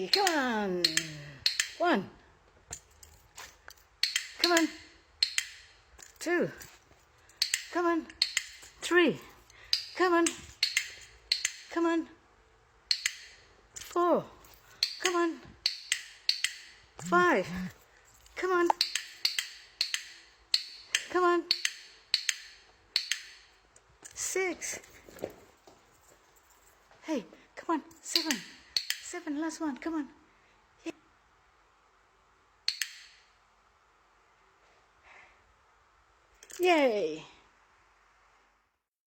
Yay! Come on. 1. Come on. 2. Come on. 3. Come on. Come on. 4. Come on. 5. Come on. Come on. 6. Hey, come on. 7. 7, last one. Come on. Yay!